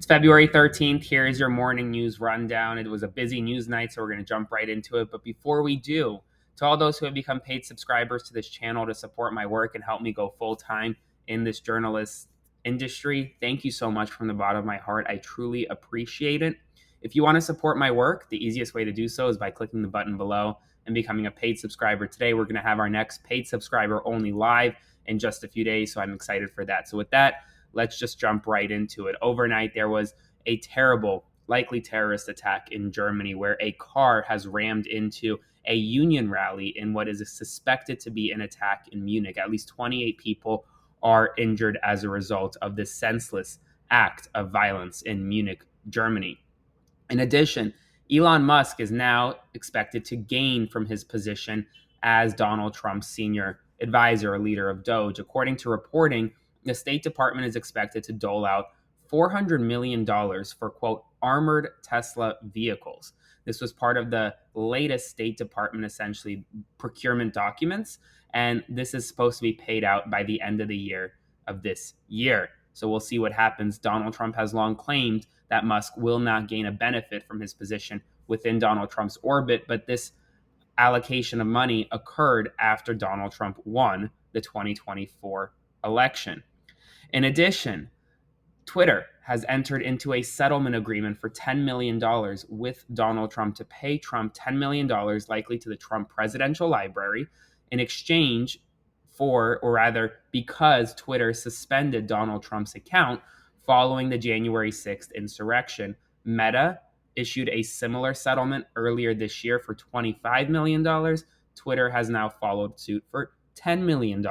It's February 13th. Here is your morning news rundown. It was a busy news night, so we're going to jump right into it. But before we do, to all those who have become paid subscribers to this channel to support my work and help me go full-time in this journalist industry, thank you so much from the bottom of my heart. I truly appreciate it. If you want to support my work, the easiest way to do so is by clicking the button below and becoming a paid subscriber. Today, we're going to have our next paid subscriber only live in just a few days, so I'm excited for that. So with that, let's just jump right into it. Overnight, there was a terrible, likely terrorist attack in Germany where a car has rammed into a union rally in what is suspected to be an attack in Munich. At least 28 people are injured as a result of this senseless act of violence in Munich, Germany. In addition, Elon Musk is now expected to gain from his position as Donald Trump's senior advisor or leader of Doge. According to reporting, the State Department is expected to dole out $400 million for, quote, armored Tesla vehicles. This was part of the latest State Department, essentially, procurement documents, and this is supposed to be paid out by the end of the year of this year. So we'll see what happens. Donald Trump has long claimed that Musk will not gain a benefit from his position within Donald Trump's orbit, but this allocation of money occurred after Donald Trump won the 2024 election. In addition, Twitter has entered into a settlement agreement for $10 million with Donald Trump to pay Trump $10 million, likely to the Trump Presidential Library, in exchange for, or rather, because Twitter suspended Donald Trump's account following the January 6th insurrection. Meta issued a similar settlement earlier this year for $25 million. Twitter has now followed suit for $10 million.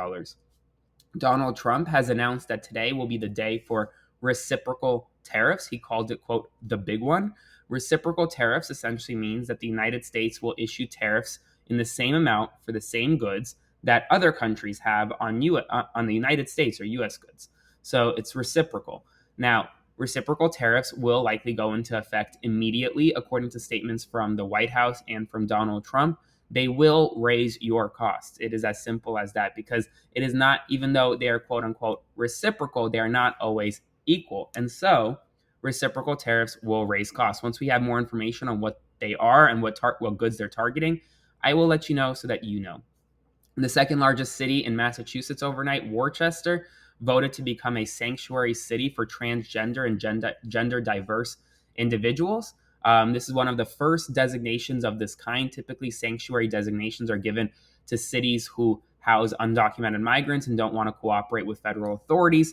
Donald Trump has announced that today will be the day for reciprocal tariffs. He called it, quote, the big one. Reciprocal tariffs essentially means that the United States will issue tariffs in the same amount for the same goods that other countries have on the United States or U.S. goods. So it's reciprocal. Now, reciprocal tariffs will likely go into effect immediately, according to statements from the White House and from Donald Trump. They will raise your costs. It is as simple as that, because it is not, even though they are quote unquote reciprocal, they are not always equal. And so reciprocal tariffs will raise costs. Once we have more information on what they are and what goods they're targeting, I will let you know so that you know. The second largest city in Massachusetts overnight, Worcester, voted to become a sanctuary city for transgender and gender diverse individuals. This is one of the first designations of this kind. Typically, sanctuary designations are given to cities who house undocumented migrants and don't want to cooperate with federal authorities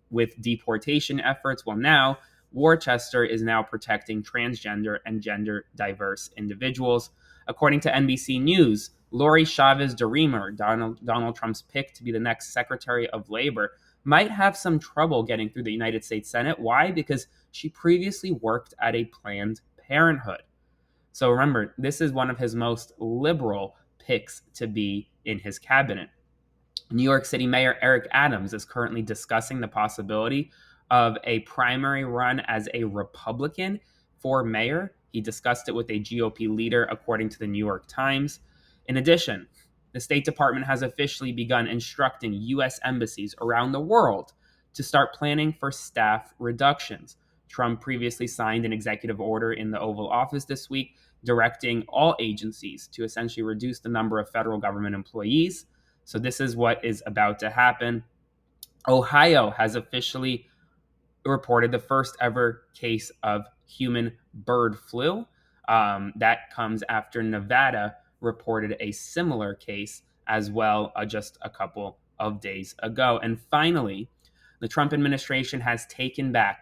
with deportation efforts. Well, now Worcester is now protecting transgender and gender diverse individuals. According to NBC News, Lori Chavez DeRemer, Donald Trump's pick to be the next Secretary of Labor, might have some trouble getting through the United States Senate. Why? Because she previously worked at a Planned Parenthood. So remember, this is one of his most liberal picks to be in his cabinet. New York City Mayor Eric Adams is currently discussing the possibility of a primary run as a Republican for mayor. He discussed it with a GOP leader, according to the New York Times. In addition, the State Department has officially begun instructing U.S. embassies around the world to start planning for staff reductions. Trump previously signed an executive order in the Oval Office this week directing all agencies to essentially reduce the number of federal government employees. So this is what is about to happen. Ohio has officially reported the first ever case of human bird flu. That comes after Nevada reported a similar case as well just a couple of days ago. And finally, the Trump administration has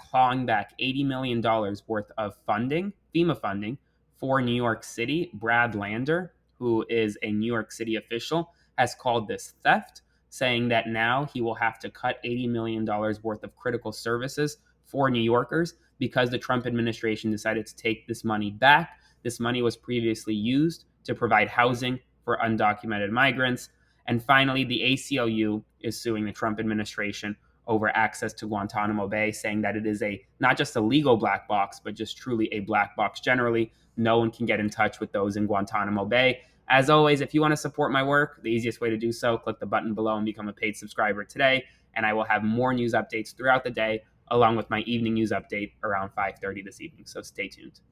clawing back $80 million worth of funding, FEMA funding, for New York City. Brad Lander, who is a New York City official, has called this theft, saying that now he will have to cut $80 million worth of critical services for New Yorkers because the Trump administration decided to take this money back. This money was previously used to provide housing for undocumented migrants. And finally, the ACLU is suing the Trump administration over access to Guantanamo Bay, saying that it is not just a legal black box, but just truly a black box generally. No one can get in touch with those in Guantanamo Bay. As always, if you want to support my work, the easiest way to do so, click the button below and become a paid subscriber today. And I will have more news updates throughout the day along with my evening news update around 5:30 this evening. So stay tuned.